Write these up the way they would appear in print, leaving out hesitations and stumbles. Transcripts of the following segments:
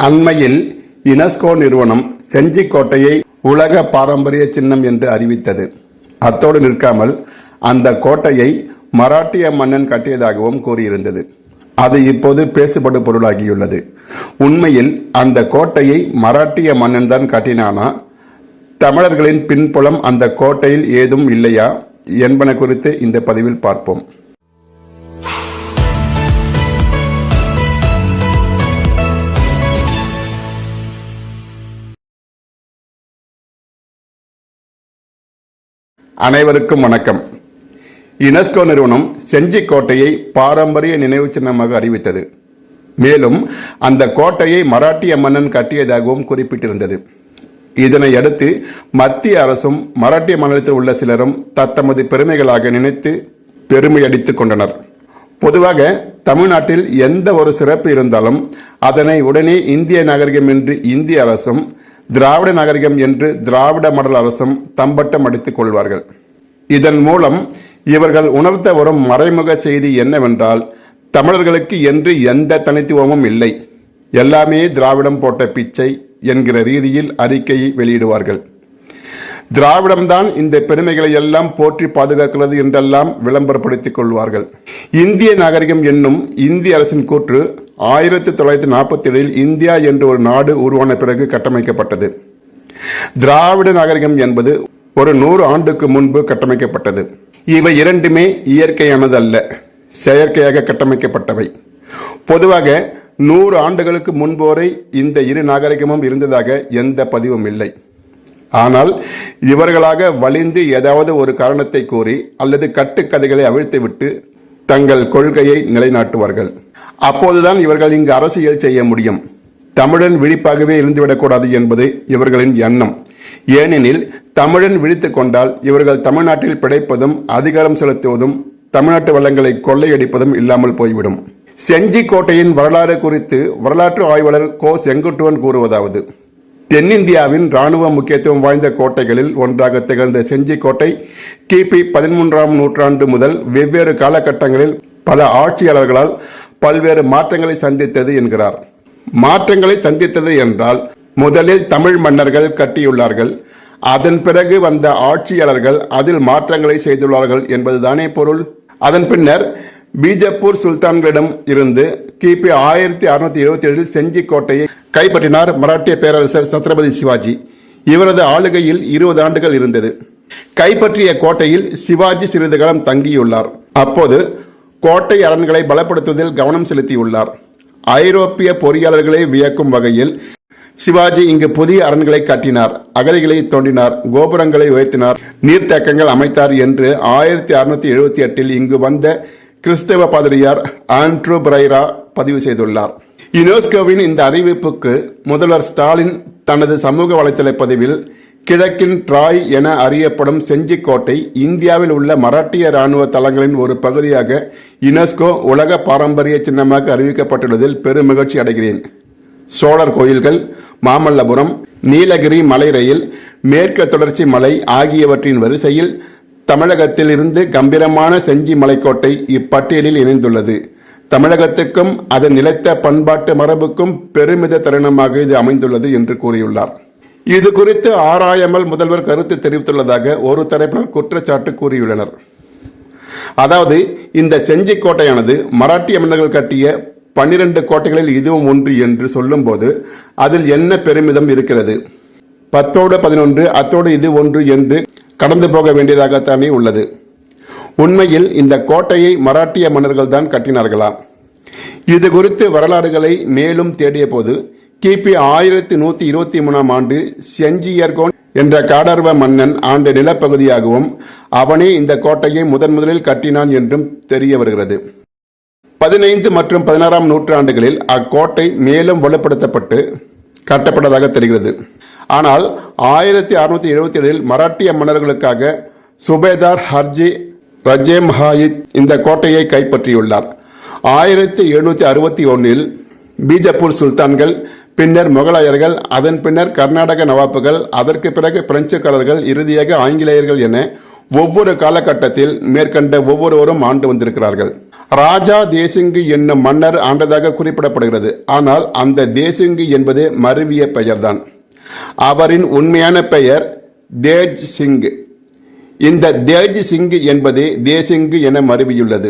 அண்மையில் யுனெஸ்கோ நிறுவனம் செஞ்சிக்கோட்டையை உலக பாரம்பரிய சின்னம் என்று அறிவித்தது. அத்தோடு நிற்காமல் அந்த கோட்டையை மராட்டிய மன்னன் கட்டியதாகவும் கூறியிருந்தது. அது இப்போது பேசுபடு பொருளாகியுள்ளது. உண்மையில் அந்த கோட்டையை மராட்டிய மன்னன் தான் கட்டினானா, தமிழர்களின் பின்புலம் அந்த கோட்டையில் ஏதும் இல்லையா என்பன குறித்து இந்த பதிவில் பார்ப்போம். அனைவருக்கும் வணக்கம். யுனெஸ்கோ நிறுவனம் செஞ்சிக்கோட்டையை பாரம்பரிய நினைவு சின்னமாக அறிவித்தது. மேலும் அந்த கோட்டையை மராட்டிய மன்னன் கட்டியதாகவும் குறிப்பிட்டிருந்தது. இதனை அடுத்து மத்திய அரசும் மராட்டிய மாநிலத்தில் உள்ள சிலரும் தத்தமது பெருமைகளாக நினைத்து பெருமை அடித்துக் கொண்டனர். பொதுவாக தமிழ்நாட்டில் எந்த ஒரு சிறப்பு இருந்தாலும் அதனை உடனே இந்திய நாகரிகம் என்று இந்திய அரசும், திராவிட நாகரிகம் என்று திராவிட மாடல் அரசும் தம்பட்டம் அடித்துக் கொள்வார்கள். இதன் மூலம் இவர்கள் உணர்த்த வரும் மறைமுக செய்தி என்னவென்றால், தமிழர்களுக்கு என்று எந்த தனித்துவமும் இல்லை, எல்லாமே திராவிடம் போட்ட பிச்சை என்கிற ரீதியில் அறிக்கையை வெளியிடுவார்கள். திராவிடம்தான் இந்த பெருமைகளை எல்லாம் போற்றி பாதுகாக்கிறது என்றெல்லாம் விளம்பரப்படுத்திக் கொள்வார்கள். இந்திய நாகரிகம் என்னும் இந்திய அரசின் கூற்று 1947 இந்தியா என்ற ஒரு நாடு உருவான பிறகு கட்டமைக்கப்பட்டது. திராவிட நாகரிகம் என்பது ஒரு 100 ஆண்டுக்கு முன்பு கட்டமைக்கப்பட்டது. இவை இரண்டுமே இயற்கையானது அல்ல, செயற்கையாக கட்டமைக்கப்பட்டவை. பொதுவாக 100 ஆண்டுகளுக்கு முன்பு வரை இந்த இரு நாகரிகமும் இருந்ததாக எந்த பதிவும் இல்லை. ஆனால் இவர்களாக வலிந்து ஏதாவது ஒரு காரணத்தை கூறி அல்லது கட்டுக்கதைகளை அவிழ்த்துவிட்டு தங்கள் கொள்கையை நிலைநாட்டுவார்கள். அப்போதுதான் இவர்கள் இங்கு அரசியல் செய்ய முடியும். தமிழன் விழிப்பாகவே இருந்துவிடக்கூடாது என்பது இவர்களின் எண்ணம். ஏனெனில் தமிழன் விழித்துக் கொண்டால் இவர்கள் தமிழ்நாட்டில் பிழைப்பதும் அதிகாரம் செலுத்துவதும் தமிழ்நாட்டு வளங்களை கொள்ளையடிப்பதும் இல்லாமல் போய்விடும். செஞ்சிக்கோட்டையின் வரலாறு குறித்து வரலாற்று ஆய்வாளர் கோ செங்குட்டுவன் கூறுவதாவது: தென்னிந்தியாவின் இராணுவ முக்கியத்துவம் வாய்ந்த கோட்டைகளில் ஒன்றாக திகழ்ந்த செஞ்சிக்கோட்டை கிபி 13ஆம் நூற்றாண்டு முதல் வெவ்வேறு காலகட்டங்களில் பல ஆட்சியாளர்களால் பல்வேறு மாற்றங்களை சந்தித்தது என்கிறார். மாற்றங்களை சந்தித்தது என்றால் முதலில் தமிழ் மன்னர்கள் கட்டியுள்ளார்கள், அதன் பிறகு வந்த ஆட்சியாளர்கள் அதில் மாற்றங்களை செய்துள்ளார்கள் என்பதுதானே பொருள். அதன் பின்னர் பீஜப்பூர் சுல்தான்களிடம் இருந்து கிபி 1677 செஞ்சிக்கோட்டையை கைப்பற்றினார் மராட்டிய பேரரசர் சத்ரபதி சிவாஜி. இவரது ஆளுகையில் 20 ஆண்டுகள் இருந்தது. கைப்பற்றிய கோட்டையில் சிவாஜி சிறிது காலம் தங்கியுள்ளார். அப்போது கோட்டை அரண்களை பலப்படுத்துவதில் கவனம் செலுத்தியுள்ளார். ஐரோப்பிய பொறியாளர்களை வியக்கும் வகையில் சிவாஜி இங்கு புதிய அரண்களை கட்டினார், அகழிகளை தோண்டினார், கோபுரங்களை உயர்த்தினார், நீர்த்தேக்கங்கள் அமைத்தார் என்று 1678 இங்கு வந்த கிறிஸ்தவ பாதிரியார் ஆண்ட்ரூ பரைரா பதிவு செய்துள்ளார். யுனெஸ்கோவின் இந்த அறிவிப்புக்கு முதல்வர் ஸ்டாலின் தனது சமூக வலைதள பதிவில், கிழக்கின் ட்ராய் என அறியப்படும் செஞ்சிக்கோட்டை இந்தியாவில் உள்ள மராட்டிய இராணுவ தளங்களின் ஒரு பகுதியாக யுனெஸ்கோ உலக பாரம்பரிய சின்னமாக அறிவிக்கப்பட்டுள்ளதில் பெரும் மகிழ்ச்சி அடைகிறேன். சோழர் கோயில்கள், மாமல்லபுரம், நீலகிரி மலை ரயில், மேற்கு தொடர்ச்சி மலை ஆகியவற்றின் வரிசையில் தமிழகத்தில் இருந்து கம்பீரமான செஞ்சி மலைக்கோட்டை இப்பட்டியலில் இணைந்துள்ளது. தமிழகத்துக்கும் அதன் நிலைத்த பண்பாட்டு மரபுக்கும் பெருமித தருணமாக இது அமைந்துள்ளது என்று கூறியுள்ளார். இது குறித்து ஆராயாமல் முதல்வர் கருத்து தெரிவித்துள்ளதாக ஒரு தரப்பினர் குற்றச்சாட்டு கூறியுள்ளனர். அதாவது, இந்த செஞ்சிக்கோட்டையானது மராட்டிய மன்னர்கள் கட்டிய 12 கோட்டைகளில் இதுவும் ஒன்று என்று சொல்லும் போது அதில் என்ன பெருமிதம் இருக்கிறது? 10ஓடு 11, அத்தோடு இது ஒன்று என்று கடந்து போக வேண்டியதாகத்தானே உள்ளது. உண்மையில் இந்த கோட்டையை மராட்டிய மன்னர்கள் தான் கட்டினார்களா? இது குறித்து வரலாறுகளை மேலும் தேடிய போது கிபி 1123ஆம் ஆண்டு செஞ்சியர்கோன் என்ற காடர்வ மன்னன் ஆண்ட நிலப்பகுதியாகவும் அவனே இந்த கோட்டையை முதலில் கட்டினான் என்றும் தெரிய வருகிறது. 15 மற்றும் 16ஆம் நூற்றாண்டுகளில் அக்கோட்டை மேலும் வலுப்படுத்தப்பட்டு கட்டப்பட்டதாக தெரிகிறது. ஆனால் 1677 மராட்டிய மன்னர்களுக்காக சுபேதார் ஹர்ஜி ரஜேமஹாயித் இந்த கோட்டையை கைப்பற்றியுள்ளார். 1761 பீஜப்பூர் சுல்தான்கள், பின்னர் முகலாயர்கள், அதன் பின்னர் கர்நாடக நவாப்புகள், அதற்கு பிறகு பிரெஞ்சுக்காரர்கள், இறுதியாக ஆங்கிலேயர்கள் என ஒவ்வொரு காலகட்டத்தில் மேற்கண்ட ஒவ்வொருவரும் ஆண்டு வந்திருக்கிறார்கள். ராஜா தேசிங்கு என்னும் மன்னர் ஆண்டதாக குறிப்பிடப்படுகிறது. ஆனால் அந்த தேசிங்கு என்பது மருவிய பெயர்தான். அவரின் உண்மையான பெயர் தேஜ் சிங். இந்த தேஜ் சிங் என்பது தேசிங்கு என மருவியுள்ளது.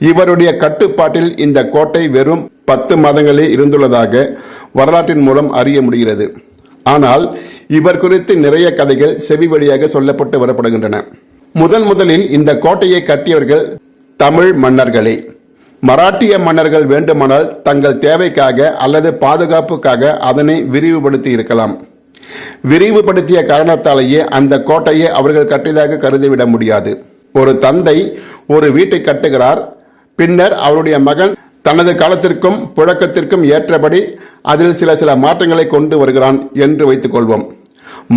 இவருடைய கட்டுப்பாட்டில் இந்த கோட்டை வெறும் 10 மாதங்களே இருந்துள்ளதாக வரலாற்றின் மூலம் அறிய முடிகிறது. ஆனால் இவர் குறித்து நிறைய கதைகள் செவி வழியாக சொல்லப்பட்டு வரப்படுகின்றன. முதலில் இந்த கோட்டையை கட்டியவர்கள் தமிழ் மன்னர்களே. மராட்டிய மன்னர்கள் வேண்டுமானால் தங்கள் தேவைக்காக அல்லது பாதுகாப்புக்காக அதனை விரிவுபடுத்தி இருக்கலாம். விரிவுபடுத்திய காரணத்தாலேயே அந்த கோட்டையை அவர்கள் கட்டியதாக கருதிவிட முடியாது. ஒரு தந்தை ஒரு வீட்டை கட்டுகிறார், பின்னர் அவருடைய மகன் தனது காலத்திற்கும் புழக்கத்திற்கும் ஏற்றபடி அதில் சில மாற்றங்களை கொண்டு வருகிறான் என்று வைத்துக் கொள்வோம்.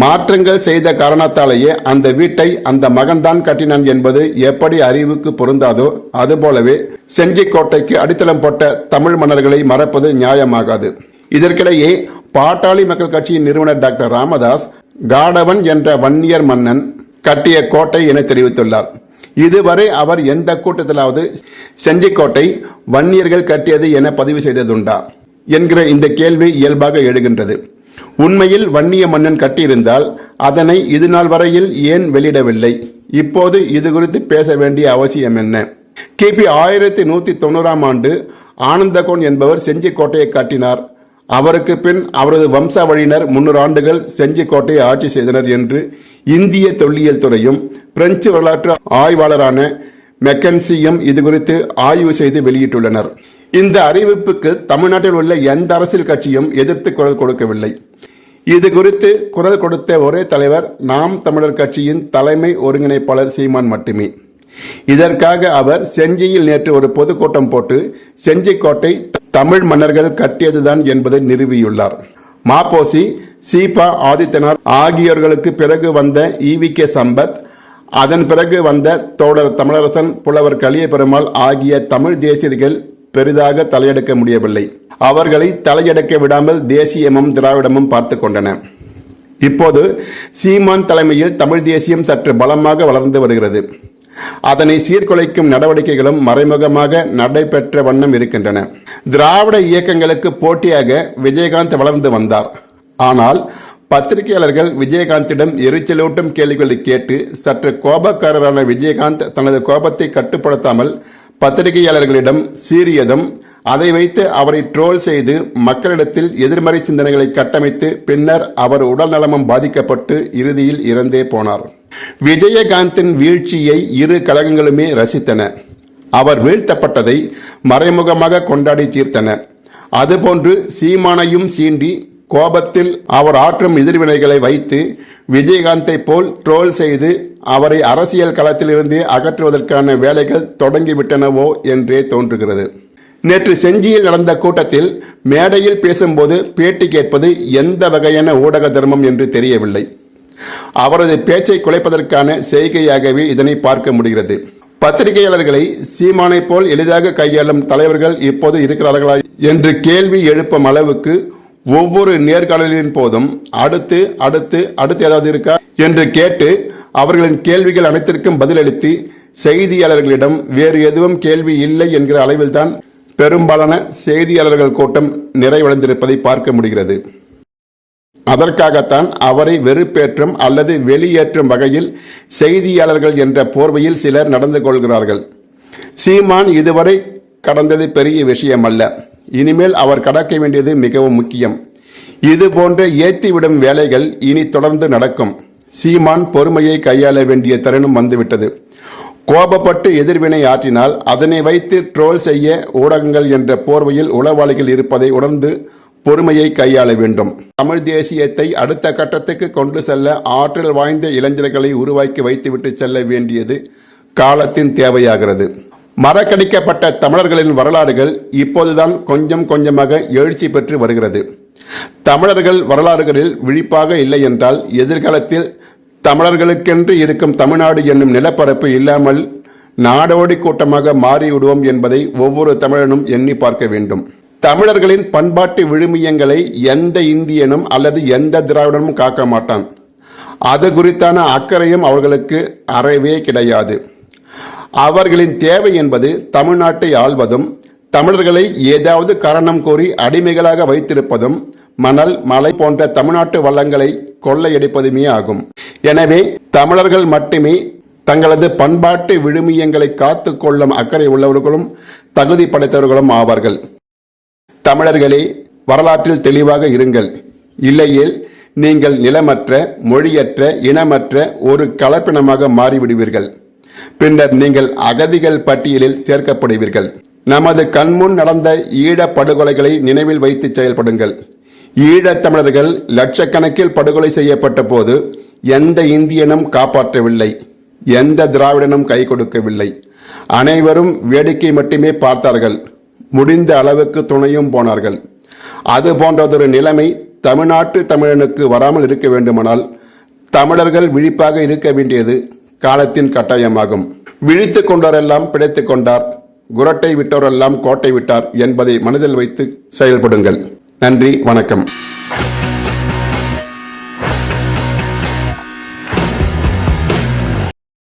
மாற்றங்கள் செய்த காரணத்தாலேயே அந்த வீட்டை அந்த மகன்தான் கட்டினான் என்பது எப்படி அறிவுக்கு பொருந்தாதோ அதுபோலவே செஞ்சிக்கோட்டைக்கு அடித்தளம் போட்ட தமிழ் மன்னர்களை மறப்பது நியாயமாகாது. இதற்கிடையே பாட்டாளி மக்கள் கட்சியின் நிறுவனர் டாக்டர் ராமதாஸ் காடவன் என்ற வன்னியர் மன்னன் கட்டிய கோட்டை என தெரிவித்துள்ளார். இதுவரை அவர் எந்த கூட்டத்திலாவது செஞ்சிக்கோட்டை வன்னியர்கள் கட்டியது என பதிவு செய்ததுண்டா என்கிற இந்த கேள்வி இயல்பாக எழுகின்றது. உண்மையில் வன்னிய மன்னன் கட்டியிருந்தால் அதனை இதுநாள் வரையில் ஏன் வெளியிடவில்லை? இப்போது இது குறித்து பேச வேண்டிய அவசியம் என்ன? கிபி 1190 ஆண்டு ஆனந்தகோன் என்பவர் செஞ்சிக்கோட்டையை கட்டினார். அவருக்கு பின் அவரது வம்சாவழியினர் 300 ஆண்டுகள் செஞ்சிக்கோட்டையை ஆட்சி செய்தனர் என்று இந்திய தொல்லியல் துறையும் பிரெஞ்சு வரலாற்று ஆய்வாளரான மெக்கன்சியும் இது குறித்து ஆய்வு செய்து வெளியிட்டுள்ளனர். இந்த அறிவிப்புக்கு தமிழ்நாட்டில் உள்ள எந்த அரசியல் கட்சியும் எதிர்த்து குரல் கொடுக்கவில்லை. இது குறித்து குரல் கொடுத்த ஒரே தலைவர் நாம் தமிழர் கட்சியின் தலைமை ஒருங்கிணைப்பாளர் சீமான் மட்டுமே. இதற்காக அவர் செஞ்சியில் நேற்று ஒரு பொதுக்கூட்டம் போட்டு செஞ்சிக்கோட்டை தமிழ் மன்னர்கள் கட்டியதுதான் என்பதை நிறுவியுள்ளார். மாப்போசி, சீபா ஆதித்தனார் ஆகியோர்களுக்கு பிறகு வந்த ஈவிகே சம்பத், அதன் பிறகு வந்த தோழர் தமிழரசன், புலவர் கலிய பெருமாள் ஆகிய தமிழ் தேசியர்கள் பெரிதாக தலையெடுக்க முடியவில்லை. அவர்களை தலையெடுக்க விடாமல் தேசியமும் திராவிடமும் பார்த்து கொண்டன. இப்போது சீமான் தலைமையில் தமிழ் தேசியம் சற்று பலமாக வளர்ந்து வருகிறது. அதனை சீர்குலைக்கும் நடவடிக்கைகளும் மறைமுகமாக நடைபெற்ற வண்ணம் இருக்கின்றன. திராவிட இயக்கங்களுக்கு போட்டியாக விஜயகாந்த் வளர்ந்து வந்தார். ஆனால் பத்திரிகையாளர்கள் விஜயகாந்திடம் எரிச்சலூட்டும் கேள்விகளை கேட்டு சற்று கோபக்காரரான விஜயகாந்த் தனது கோபத்தை கட்டுப்படுத்தாமல் பத்திரிகையாளர்களிடம் சீறியதும் அதை வைத்து அவரை ட்ரோல் செய்து மக்களிடத்தில் எதிர்மறை சிந்தனைகளை கட்டமைத்து பின்னர் அவர் உடல் நலமும் பாதிக்கப்பட்டு இறுதியில் இறந்தே போனார். விஜயகாந்தின் வீழ்ச்சியை இரு கழகங்களுமே ரசித்தன. அவர் வீழ்த்தப்பட்டதை மறைமுகமாக கொண்டாடி தீர்த்தன. அதுபோன்று சீமானையும் சீண்டி கோபத்தில் அவர் ஆற்றும் எதிர்வினைகளை வைத்து விஜயகாந்தை போல் ட்ரோல் செய்து அவரை அரசியல் களத்திலிருந்து அகற்றுவதற்கான வேலைகள் தொடங்கிவிட்டனவோ என்றே தோன்றுகிறது. நேற்று செஞ்சியில் நடந்த கூட்டத்தில் மேடையில் பேசும்போது பேட்டி கேட்பது எந்த வகையான ஊடக தர்மம் என்று தெரியவில்லை. அவரது பேச்சை குலைப்பதற்கான செய்கையாகவே இதனை பார்க்க முடிகிறது. பத்திரிகையாளர்களை சீமானை போல் எளிதாக கையாளும் தலைவர்கள் இப்போது இருக்கிறார்களா என்று கேள்வி எழுப்பும் அளவுக்கு ஒவ்வொரு நேர்காணலின் போதும் அடுத்து ஏதாவது இருக்கா என்று கேட்டு அவர்களின் கேள்விகள் அனைத்திற்கும் பதிலளித்து செய்தியாளர்களிடம் வேறு எதுவும் கேள்வி இல்லை என்கிற அளவில்தான் பெரும்பாலான செய்தியாளர்கள் கூட்டம் நிறைவடைந்திருப்பதை பார்க்க முடிகிறது. அதற்காகத்தான் அவரை வெறுப்பேற்றும் அல்லது வெளியேற்றும் வகையில் செய்தியாளர்கள் என்ற போர்வையில் சிலர் நடந்து கொள்கிறார்கள். சீமான் இதுவரை கடந்தது பெரிய விஷயம் அல்ல. இனிமேல் அவர் கடக்க வேண்டியது மிகவும் முக்கியம். இது போன்ற ஏற்றிவிடும் வேலைகள் இனி தொடர்ந்து நடக்கும். சீமான் பொறுமையை கையாள வேண்டிய தருணம் வந்துவிட்டது. கோபப்பட்டு எதிர்வினை ஆற்றினால் அதனை வைத்து ட்ரோல் செய்ய ஊடகங்கள் என்ற போர்வையில் உளவாளிகள் இருப்பதை உணர்ந்து பொறுமையை கையாள வேண்டும். தமிழ் தேசியத்தை அடுத்த கட்டத்துக்கு கொண்டு செல்ல ஆற்றல் வாய்ந்த இளைஞர்களை உருவாக்கி வைத்துவிட்டு செல்ல வேண்டியது காலத்தின் தேவையாகிறது. மறக்கடிக்கப்பட்ட தமிழர்களின் வரலாறுகள் இப்போதுதான் கொஞ்சம் கொஞ்சமாக எழுச்சி பெற்று வருகிறது. தமிழர்கள் வரலாறுகளில் விழிப்பாக இல்லை என்றால் எதிர்காலத்தில் தமிழர்களுக்கென்று இருக்கும் தமிழ்நாடு என்னும் நிலப்பரப்பு இல்லாமல் நாடோடி கூட்டமாக மாறிவிடுவோம் என்பதை ஒவ்வொரு தமிழனும் எண்ணி பார்க்க வேண்டும். தமிழர்களின் பண்பாட்டு விழுமியங்களை எந்த இந்தியனும் அல்லது எந்த திராவிடனும் காக்க மாட்டான். அது குறித்தான அக்கறையும் அவர்களுக்கு அறவே கிடையாது. அவர்களின் தேவை என்பது தமிழ்நாட்டை ஆள்வதும், தமிழர்களை ஏதாவது காரணம் கூறி அடிமைகளாக வைத்திருப்பதும், மணல், மலை போன்ற தமிழ்நாட்டு வளங்களை கொள்ளையடிப்பதுமே ஆகும். எனவே தமிழர்கள் மட்டுமே தங்களது பண்பாட்டு விழுமியங்களை காத்து கொள்ளும் அக்கறை உள்ளவர்களும் தகுதி படைத்தவர்களும் ஆவார்கள். தமிழர்களே, வரலாற்றில் தெளிவாக இருங்கள். இல்லையேல் நீங்கள் நிலமற்ற, மொழியற்ற, இனமற்ற ஒரு கலப்பினமாக மாறிவிடுவீர்கள். பின்னர் நீங்கள் அகதிகள் பட்டியலில் சேர்க்கப்படுவீர்கள். நமது கண்முன் நடந்த ஈழப் படுகொலைகளை நினைவில் வைத்து செயல்படுங்கள். ஈழத் தமிழர்கள் லட்சக்கணக்கில் படுகொலை செய்யப்பட்ட போது எந்த இந்தியனும் காப்பாற்றவில்லை, எந்த திராவிடனும் கை கொடுக்கவில்லை. அனைவரும் வேடிக்கை மட்டுமே பார்த்தார்கள், முடிந்த அளவுக்கு துணையும் போனார்கள். அது போன்றதொரு நிலைமை தமிழ்நாட்டு தமிழனுக்கு வராமல் இருக்க வேண்டுமானால் தமிழர்கள் விழிப்பாக இருக்க வேண்டியது காலத்தின் கட்டாயமாகும். விழித்துக் கொண்டோரெல்லாம் பிழைத்துக் கொண்டார், குரட்டை விட்டோரெல்லாம் கோட்டை விட்டார் என்பதை மனதில் வைத்து செயல்படுங்கள். நன்றி, வணக்கம்.